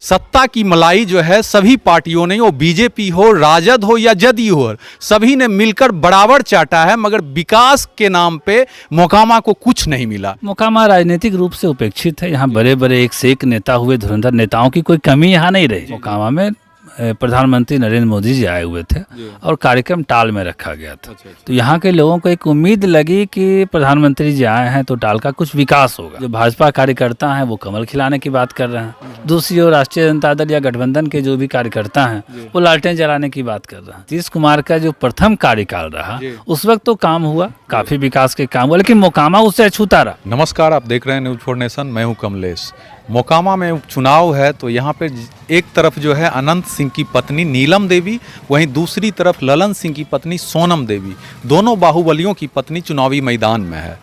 सत्ता की मलाई जो है सभी पार्टियों ने, वो बीजेपी हो, राजद हो या जदयू हो, सभी ने मिलकर बराबर चाटा है, मगर विकास के नाम पे मोकामा को कुछ नहीं मिला। मोकामा राजनीतिक रूप से उपेक्षित है। यहाँ बड़े बड़े एक से एक नेता हुए, धुरंधर नेताओं की कोई कमी यहाँ नहीं रही। मोकामा में प्रधानमंत्री नरेंद्र मोदी जी आए हुए थे और कार्यक्रम टाल में रखा गया था। तो यहाँ के लोगों को एक उम्मीद लगी कि प्रधानमंत्री जी आए हैं तो टाल का कुछ विकास होगा। जो भाजपा कार्यकर्ता हैं वो कमल खिलाने की बात कर रहे हैं, दूसरी ओर राष्ट्रीय जनता दल या गठबंधन के जो भी कार्यकर्ता हैं वो लालटेन जलाने की बात कर रहे हैं। नीतीश कुमार का जो प्रथम कार्यकाल रहा उस वक्त तो काम हुआ, काफी विकास के काम हुआ, लेकिन मोकामा उससे अछूता रहा। नमस्कार, आप देख रहे हैं न्यूज़ 4 नेशन, मैं हूं कमलेश। मोकामा में उपचुनाव है तो यहाँ पे एक तरफ जो है अनंत सिंह की पत्नी नीलम देवी, वहीं दूसरी तरफ ललन सिंह की पत्नी सोनम देवी, दोनों बाहुबलियों की पत्नी चुनावी मैदान में है।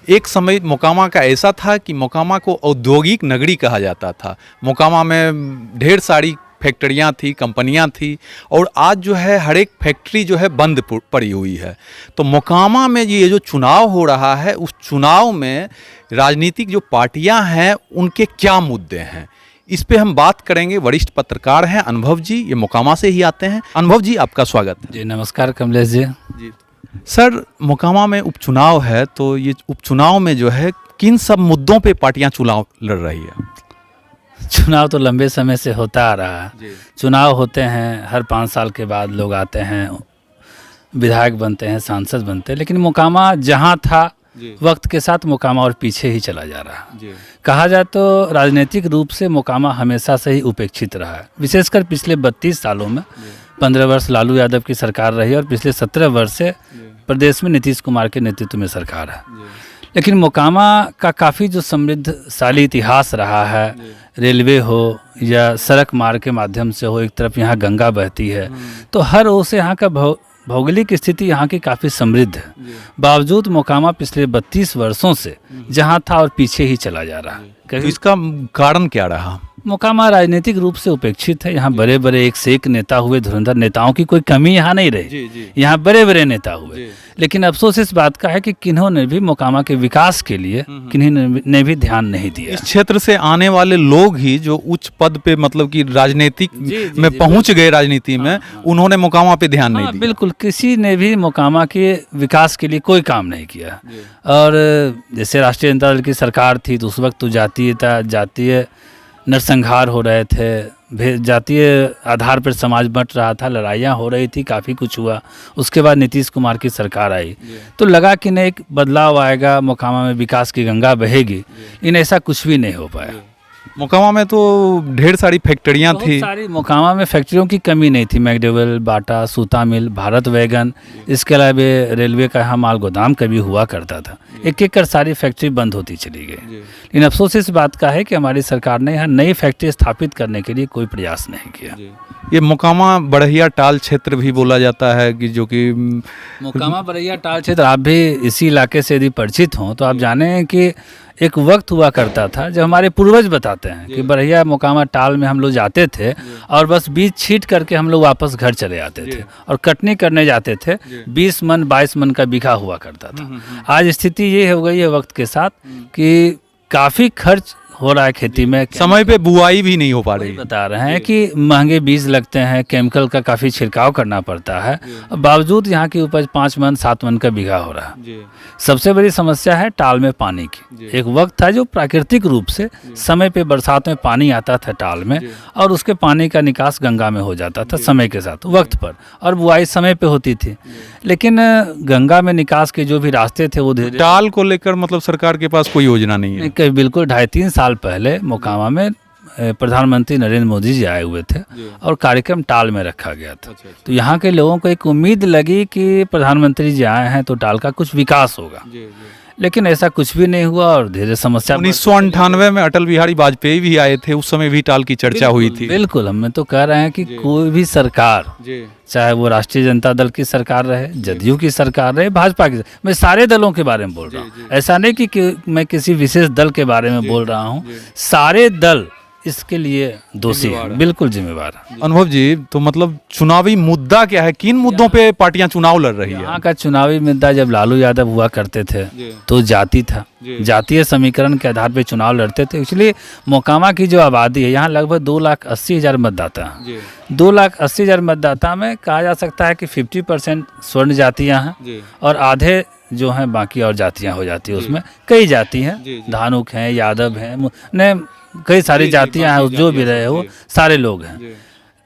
एक समय मोकामा का ऐसा था कि मोकामा को औद्योगिक नगरी कहा जाता था। मोकामा में ढेर सारी फैक्ट्रियाँ थी, कंपनियाँ थी, और आज जो है हर एक फैक्ट्री जो है बंद पड़ी हुई है। तो मोकामा में ये जो चुनाव हो रहा है, उस चुनाव में राजनीतिक जो पार्टियां हैं उनके क्या मुद्दे हैं, इस पे हम बात करेंगे। वरिष्ठ पत्रकार हैं अनुभव जी, ये मोकामा से ही आते हैं। अनुभव जी, आपका स्वागत है। जी नमस्कार कमलेश जी। जी सर, मोकामा में उपचुनाव है तो ये उपचुनाव में जो है किन सब मुद्दों पे पार्टियां चुनाव लड़ रही है? चुनाव तो लंबे समय से होता आ रहा है। चुनाव होते हैं, हर 5 साल के बाद लोग आते हैं, विधायक बनते हैं, सांसद बनते हैं, लेकिन मोकामा जहां था वक्त के साथ मोकामा और पीछे ही चला जा रहा है। कहा जाए तो राजनीतिक रूप से मोकामा हमेशा से ही उपेक्षित रहा है। विशेषकर पिछले 32 सालों में 15 वर्ष लालू यादव की सरकार रही और पिछले 17 वर्ष से प्रदेश में नीतीश कुमार के नेतृत्व में सरकार है। लेकिन मोकामा का काफ़ी जो समृद्धशाली इतिहास रहा है, रेलवे हो या सड़क मार्ग के माध्यम से हो, एक तरफ यहाँ गंगा बहती है, तो हर ओर से यहाँ का भौगोलिक स्थिति यहाँ की काफ़ी समृद्ध है। बावजूद मोकामा पिछले 32 वर्षों से जहाँ था और पीछे ही चला जा रहा है। तो इसका कारण क्या रहा? मोकामा राजनीतिक रूप से उपेक्षित है। यहाँ बड़े बड़े एक से एक नेता हुए, धुरंधर नेताओं की कोई कमी यहाँ नहीं रही। यहाँ बड़े बड़े नेता हुए, लेकिन अफसोस इस बात का है कि किन्होंने भी मोकामा के विकास के लिए किन्हीं ने भी ध्यान नहीं दिया। इस क्षेत्र से आने वाले लोग ही जो उच्च पद पे, मतलब कि राजनीतिक में पहुंच गए, राजनीति में, उन्होंने मोकामा पे ध्यान नहीं दिया। बिल्कुल, किसी ने भी मोकामा के विकास के लिए कोई काम नहीं किया। और जैसे राष्ट्रीय जनता दल की सरकार थी तो उस वक्त तो जातीय नरसंहार हो रहे थे, जातीय आधार पर समाज बंट रहा था, लड़ाइयाँ हो रही थी, काफ़ी कुछ हुआ। उसके बाद नीतीश कुमार की सरकार आई तो लगा कि नहीं, एक बदलाव आएगा, मोकामा में विकास की गंगा बहेगी, लेकिन ऐसा कुछ भी नहीं हो पाया। मोकामा में तो ढेर सारी फैक्ट्रियाँ थी। सारी मोकामा में फैक्ट्रियों की कमी नहीं थी। मैकडोवेल, बाटा, सूता मिल, भारत वैगन, इसके अलावा रेलवे का यहाँ माल गोदाम कभी हुआ करता था। एक एक कर सारी फैक्ट्री बंद होती चली गई। लेकिन अफसोस इस बात का है कि हमारी सरकार ने यहाँ नई फैक्ट्री स्थापित करने के लिए कोई प्रयास नहीं किया। ये मोकामा बड़हिया टाल क्षेत्र भी बोला जाता है कि जो कि मोकामा बड़हिया टाल क्षेत्र, आप भी इसी इलाके से यदि परिचित हों तो आप जाने कि एक वक्त हुआ करता था जब हमारे पूर्वज बताते हैं कि बड़हिया मोकामा टाल में हम लोग जाते थे और बस बीज छीट करके हम लोग वापस घर चले आते थे और कटनी करने जाते थे। 20 मन 22 मन का बीघा हुआ करता था। आज स्थिति ये हो गई है वक्त के साथ कि काफ़ी खर्च हो रहा है खेती में, समय पे बुआई भी नहीं हो पा रही। बता रहे हैं कि महंगे बीज लगते हैं, केमिकल का काफ़ी छिड़काव करना पड़ता है, बावजूद यहाँ की उपज 5 मन 7 मन का बीघा हो रहा है। सबसे बड़ी समस्या है टाल में पानी की। एक वक्त था जो प्राकृतिक रूप से समय पे बरसात में पानी आता था टाल में और उसके पानी का निकास गंगा में हो जाता था समय के साथ, वक्त पर, और बुआई समय पे होती थी। लेकिन गंगा में निकास के जो भी रास्ते थे वो टाल को लेकर मतलब सरकार के पास कोई योजना नहीं है। बिल्कुल 2.5-3 साल पहले मोकामा में प्रधानमंत्री नरेंद्र मोदी जी आए हुए थे और कार्यक्रम टाल में रखा गया था। तो यहाँ के लोगों को एक उम्मीद लगी कि प्रधानमंत्री जी आए हैं तो टाल का कुछ विकास होगा, लेकिन ऐसा कुछ भी नहीं हुआ और धीरे समस्या। 1998 में अटल बिहारी वाजपेयी भी आए थे, उस समय भी टाल की चर्चा हुई थी। बिल्कुल, हम तो कह रहे हैं कि कोई भी सरकार, चाहे वो राष्ट्रीय जनता दल की सरकार रहे, जदयू की सरकार रहे, भाजपा की, मैं सारे दलों के बारे में बोल रहा हूँ। ऐसा नहीं कि मैं किसी विशेष दल के बारे में बोल रहा हूँ। सारे दल इसके लिए दोषी जिम्मेवार है, है। बिल्कुल जिम्मेवार है। अनुभव जी, तो मतलब चुनावी मुद्दा क्या है, किन मुद्दों पे पार्टियां चुनाव लड़ रही है? यहाँ का चुनावी मुद्दा जब लालू यादव हुआ करते थे जी। तो जाति था, जी। जातीय समीकरण के आधार पर चुनाव लड़ते थे। इसलिए मोकामा की जो आबादी है, यहाँ लगभग 2,80,000 मतदाता हैं। जी 2,80,000 मतदाता में कहा जा सकता है कि 50% स्वर्ण जातियाँ हैं जी और आधे जो हैं बाकी और जातियाँ हो जाती है। जी। उसमें कई जाति हैं, जी, जी। धानुक हैं, यादव हैं, ने कई सारी जी, जी, जातियाँ हैं, बाकी जो भी जातियाँ रहे वो जी। सारे लोग हैं। जी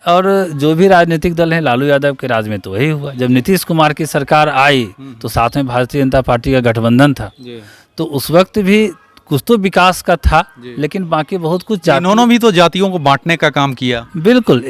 और जो भी राजनीतिक दल हैं, लालू यादव के राज में तो वही हुआ। जब नीतीश कुमार की सरकार आई तो साथ में भारतीय जनता पार्टी का गठबंधन था, जी। तो उस वक्त भी कुछ तो विकास का था, जी। लेकिन बाकी बहुत कुछ इन्होंने भी तो जातियों को बांटने का काम किया। बिल्कुल।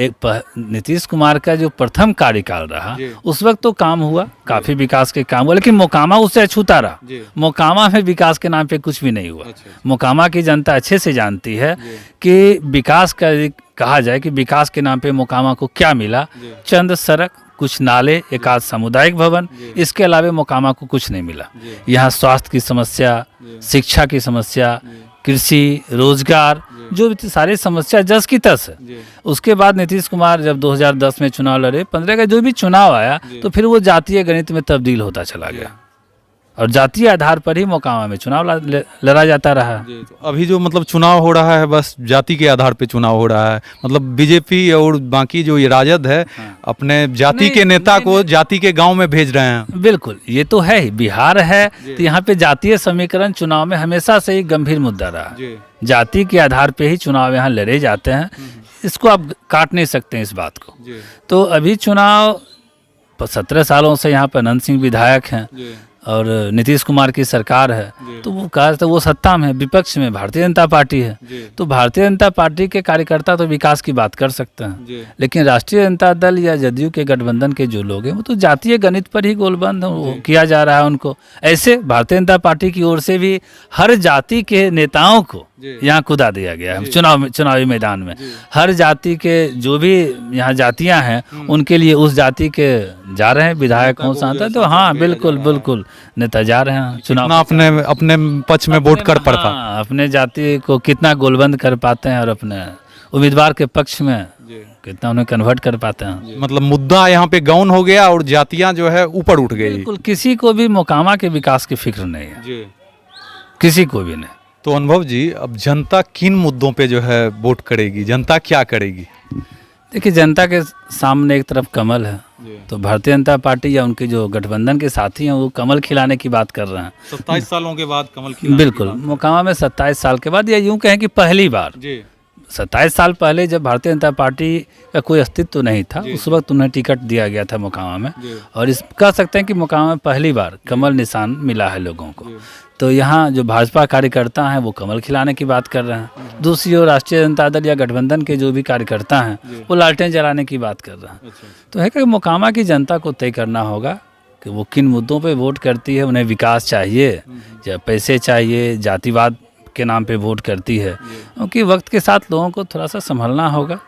नीतीश कुमार का जो प्रथम कार्यकाल रहा जी। उस वक्त तो काम हुआ, काफी विकास के काम हुआ, लेकिन मोकामा उससे अछूता रहा। जी। मोकामा में विकास के नाम पे कुछ भी नहीं हुआ। अच्छा। मोकामा की जनता अच्छे से जानती है जी। कि विकास का कहा जाए कि विकास के नाम पे मोकामा को क्या मिला। जी। चंद सड़क, कुछ नाले, एक आध सामुदायिक भवन, जी। इसके अलावा मोकामा को कुछ नहीं मिला। जी। यहाँ स्वास्थ्य की समस्या, जी। शिक्षा की समस्या, जी। कृषि, रोजगार, जी। जो भी सारी समस्या जस की तस है। जी। उसके बाद नीतीश कुमार जब 2010 में चुनाव लड़े, 15 का जो भी चुनाव आया जी। तो फिर वो जातीय गणित में तब्दील होता चला गया और जातीय आधार पर ही मोकामा में चुनाव लड़ा जाता रहा। जी, तो अभी जो मतलब चुनाव हो रहा है बस जाति के आधार पे चुनाव हो रहा है, मतलब बीजेपी और बाकी जो ये राजद है अपने जाति नहीं, के नेता नहीं, को नहीं। जाति के गांव में भेज रहे हैं। बिल्कुल, ये तो है ही, बिहार है जी। तो यहाँ पे जातीय समीकरण चुनाव में हमेशा से ही गंभीर मुद्दा रहा। जी जाति के आधार पे ही चुनाव यहाँ लड़े जाते हैं, इसको आप काट नहीं सकते हैं इस बात को। जी तो अभी चुनाव 17 सालों से यहाँ पर अनंत सिंह विधायक हैं जी और नीतीश कुमार की सरकार है, जी। तो वो कहा तो वो सत्ता में है, विपक्ष में भारतीय जनता पार्टी है। जी तो भारतीय जनता पार्टी के कार्यकर्ता तो विकास की बात कर सकते हैं, जी लेकिन राष्ट्रीय जनता दल या जदयू के गठबंधन के जो लोग हैं वो तो जातीय गणित पर ही गोलबंद वो किया जा रहा है उनको। ऐसे भारतीय जनता पार्टी की ओर से भी हर जाति के नेताओं को जी। यहाँ कुदा दिया गया है जी। चुनावी मैदान में। जी। हर जाति के जो भी यहाँ जातियाँ हैं उनके लिए उस जाति के जा रहे हैं विधायक हों, को सांसद, जो तो सांसद हाँ भेजा बिल्कुल जा रहा है। बिल्कुल नेता जा रहे हैं चुनाव ना अपने अपने पक्ष में वोट कर पड़ता। हाँ, अपने जाति को कितना गोलबंद कर पाते हैं और अपने उम्मीदवार के पक्ष में जी कितना उन्हें कन्वर्ट कर पाते हैं। मतलब मुद्दा यहाँ पे गौन हो गया और जातियां जो है ऊपर उठ गई। बिल्कुल, किसी को भी मोकामा के विकास की फिक्र नहीं है, जी किसी को भी नहीं। तो अनुभव जी, अब जनता किन मुद्दों पे जो है वोट करेगी, जनता क्या करेगी? देखिए, जनता के सामने एक तरफ कमल है, जी तो भारतीय जनता पार्टी या उनके जो गठबंधन के साथी हैं वो कमल खिलाने की बात कर रहे हैं। 27 सालों के बाद कमल खिलाने की बिल्कुल, बात। मोकामा में 27 साल के बाद, या यूँ कहें कि पहली बार। जी 27 साल पहले जब भारतीय जनता पार्टी का कोई अस्तित्व तो नहीं था, जी। उस वक्त उन्हें टिकट दिया गया था मोकामा में, जी और इस कह सकते हैं कि मोकामा में पहली बार कमल निशान मिला है लोगों को। जी तो यहाँ जो भाजपा कार्यकर्ता हैं वो कमल खिलाने की बात कर रहे हैं, दूसरी ओर राष्ट्रीय जनता दल या गठबंधन के जो भी कार्यकर्ता हैं जी। वो लालटेन जलाने की बात कर रहे हैं। अच्छा तो है कि मोकामा की जनता को तय करना होगा कि वो किन मुद्दों पे वोट करती है। उन्हें विकास चाहिए या पैसे चाहिए, जातिवाद के नाम पे वोट करती है, क्योंकि वक्त के साथ लोगों को थोड़ा सा संभलना होगा,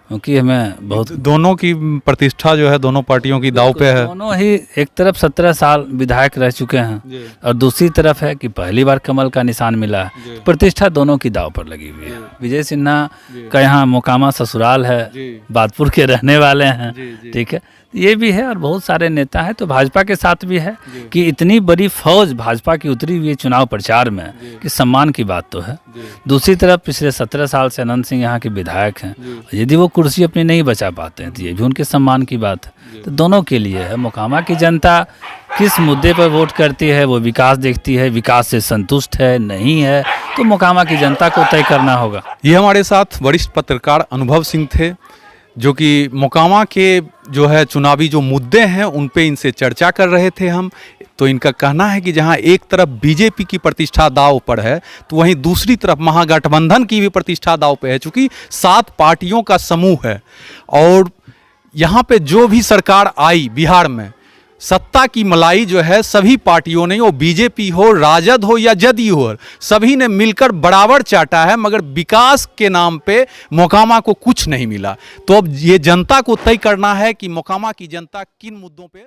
क्योंकि हमें बहुत दोनों की प्रतिष्ठा जो है दोनों पार्टियों की दाव पे है। दोनों ही, एक तरफ 17 साल विधायक रह चुके हैं जी और दूसरी तरफ है कि पहली बार कमल का निशान मिला है, जी प्रतिष्ठा दोनों की दाव पर लगी हुई है। विजय सिन्हा जी का यहाँ मोकामा ससुराल है, जी बादपुर के रहने वाले हैं, जी जी ठीक है, ये भी है और बहुत सारे नेता हैं। तो भाजपा के साथ भी है जी। कि इतनी बड़ी फौज भाजपा की उतरी हुई है चुनाव प्रचार में जी। कि सम्मान की बात तो है। जी दूसरी तरफ पिछले 17 साल से अनंत सिंह यहाँ के विधायक हैं, जी यदि वो कुर्सी अपनी नहीं बचा पाते हैं तो ये भी उनके सम्मान की बात है। तो दोनों के लिए है। मोकामा की जनता किस मुद्दे पर वोट करती है, वो विकास देखती है, विकास से संतुष्ट है नहीं है, तो मोकामा की जनता को तय करना होगा। ये हमारे साथ वरिष्ठ पत्रकार अनुभव सिंह थे, जो कि मोकामा के जो है चुनावी जो मुद्दे हैं उन पे इनसे चर्चा कर रहे थे हम। तो इनका कहना है कि जहां एक तरफ बीजेपी की प्रतिष्ठा दांव पर है, तो वहीं दूसरी तरफ महागठबंधन की भी प्रतिष्ठा दांव पे है, चूँकि 7 पार्टियों का समूह है और यहाँ पे जो भी सरकार आई बिहार में, सत्ता की मलाई जो है सभी पार्टियों ने, वो बीजेपी हो, राजद हो या जदयू हो, सभी ने मिलकर बराबर चाटा है, मगर विकास के नाम पे मोकामा को कुछ नहीं मिला। तो अब ये जनता को तय करना है कि मोकामा की जनता किन मुद्दों पे